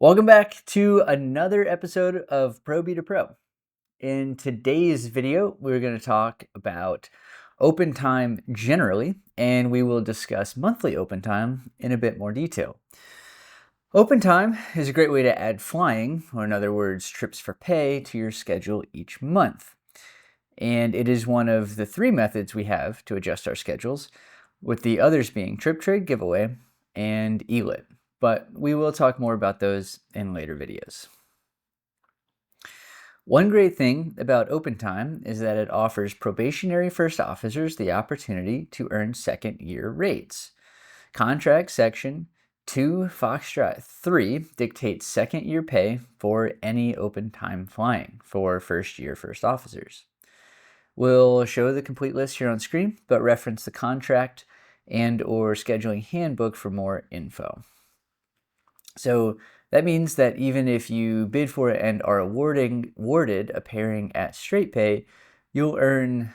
Welcome back to another episode of Probie to Pro. In today's video, we're going to talk about open time generally, and we will discuss monthly open time in a bit more detail. Open time is a great way to add flying, or in other words, trips for pay, to your schedule each month. And it is one of the three methods we have to adjust our schedules, with the others being trip trade giveaway and ELIT. But we will talk more about those in later videos. One great thing about open time is that it offers probationary first officers the opportunity to earn second-year rates. Contract Section 2 Foxtrot 3 dictates second-year pay for any open time flying for first-year first officers. We'll show the complete list here on screen, but reference the contract and/or scheduling handbook for more info. So that means that even if you bid for it and are awarded a pairing at straight pay, you'll earn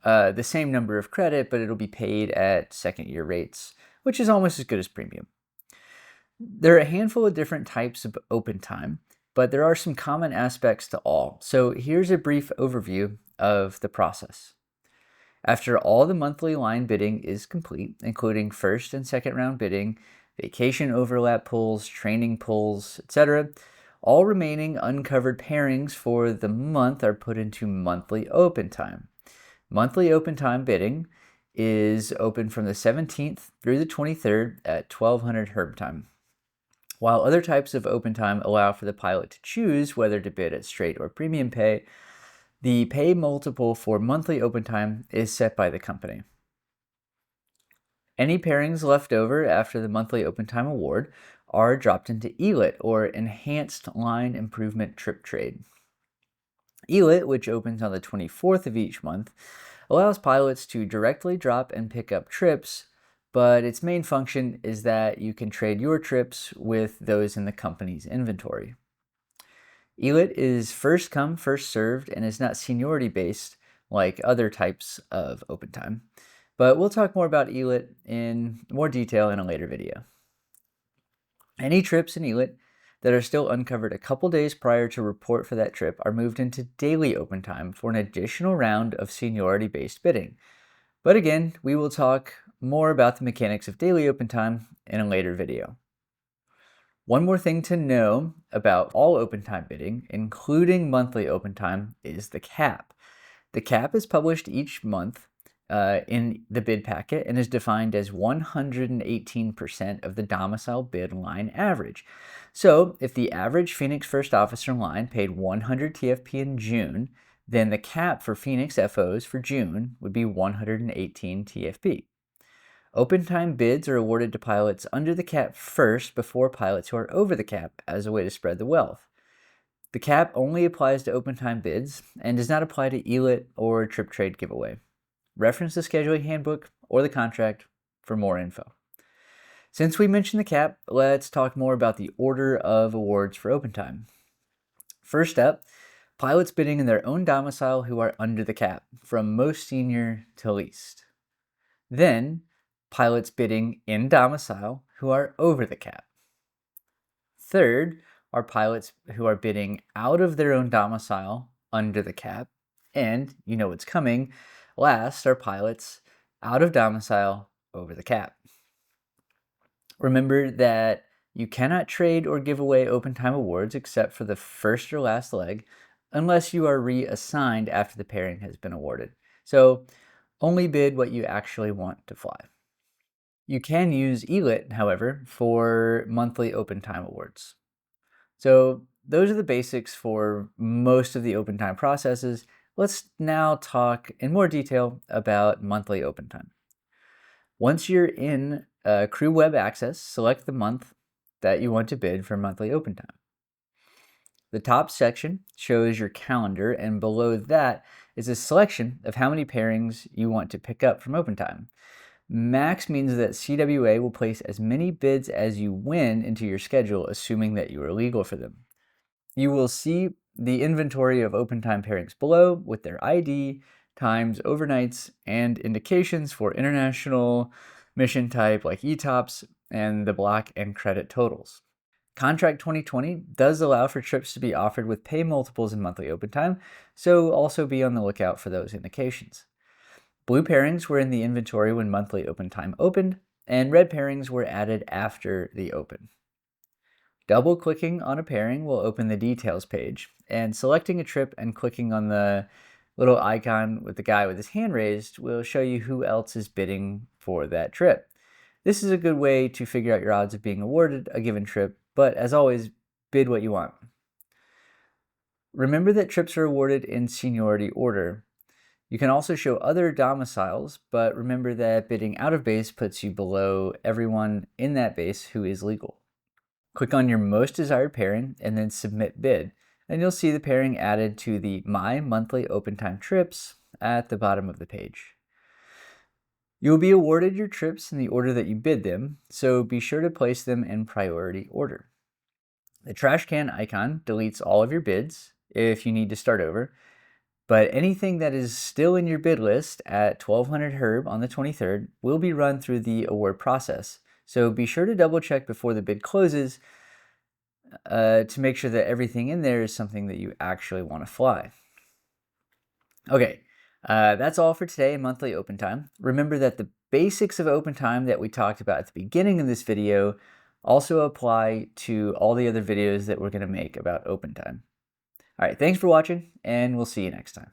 the same number of credit, but it'll be paid at second-year rates, which is almost as good as premium. There are a handful of different types of open time, but there are some common aspects to all. So here's a brief overview of the process. After all the monthly line bidding is complete, including first and second round bidding, vacation overlap pulls, training pulls, etc., all remaining uncovered pairings for the month are put into monthly open time. Monthly open time bidding is open from the 17th through the 23rd at 1200 Herb time. While other types of open time allow for the pilot to choose whether to bid at straight or premium pay, the pay multiple for monthly open time is set by the company. Any pairings left over after the monthly open time award are dropped into ELIT, or Enhanced Line Improvement Trip Trade. ELIT, which opens on the 24th of each month, allows pilots to directly drop and pick up trips, but its main function is that you can trade your trips with those in the company's inventory. ELIT is first come, first served, and is not seniority based like other types of open time. But we'll talk more about ELIT in more detail in a later video. Any trips in ELIT that are still uncovered a couple days prior to report for that trip are moved into daily open time for an additional round of seniority-based bidding. But again, we will talk more about the mechanics of daily open time in a later video. One more thing to know about all open time bidding, including monthly open time, is the cap. The cap is published each month in the bid packet and is defined as 118% of the domicile bid line average. So if the average Phoenix first officer line paid 100 TFP in June, then the cap for Phoenix FOs for June would be 118 TFP. Open time bids are awarded to pilots under the cap first before pilots who are over the cap as a way to spread the wealth. The cap only applies to open time bids and does not apply to ELIT or trip trade giveaway. Reference the scheduling handbook or the contract for more info. Since we mentioned the cap, let's talk more about the order of awards for open time. First up, pilots bidding in their own domicile who are under the cap, from most senior to least. Then, pilots bidding in domicile who are over the cap. Third are pilots who are bidding out of their own domicile under the cap, and you know what's coming. Last are pilots out of domicile over the cap. Remember that you cannot trade or give away open time awards except for the first or last leg unless you are reassigned after the pairing has been awarded. So only bid what you actually want to fly. You can use ELIT, however, for monthly open time awards. So those are the basics for most of the open time processes. Let's now talk in more detail about monthly open time. Once you're in Crew Web Access, select the month that you want to bid for monthly open time. The top section shows your calendar, and below that is a selection of how many pairings you want to pick up from open time. Max means that CWA will place as many bids as you win into your schedule, assuming that you are legal for them. You will see the inventory of open time pairings below with their ID, times, overnights, and indications for international mission type like ETOPS and the block and credit totals. Contract 2020 does allow for trips to be offered with pay multiples in monthly open time, so also be on the lookout for those indications. Blue pairings were in the inventory when monthly open time opened, and red pairings were added after the open. Double-clicking on a pairing will open the details page, and selecting a trip and clicking on the little icon with the guy with his hand raised will show you who else is bidding for that trip. This is a good way to figure out your odds of being awarded a given trip, but as always, bid what you want. Remember that trips are awarded in seniority order. You can also show other domiciles, but remember that bidding out of base puts you below everyone in that base who is legal. Click on your most desired pairing and then submit bid, and you'll see the pairing added to the My Monthly Open Time Trips at the bottom of the page. You will be awarded your trips in the order that you bid them, so be sure to place them in priority order. The trash can icon deletes all of your bids if you need to start over, but anything that is still in your bid list at 1200 Herb on the 23rd will be run through the award process. So be sure to double check before the bid closes to make sure that everything in there is something that you actually want to fly. Okay, that's all for today in monthly open time. Remember that the basics of open time that we talked about at the beginning of this video also apply to all the other videos that we're going to make about open time. All right, thanks for watching, and we'll see you next time.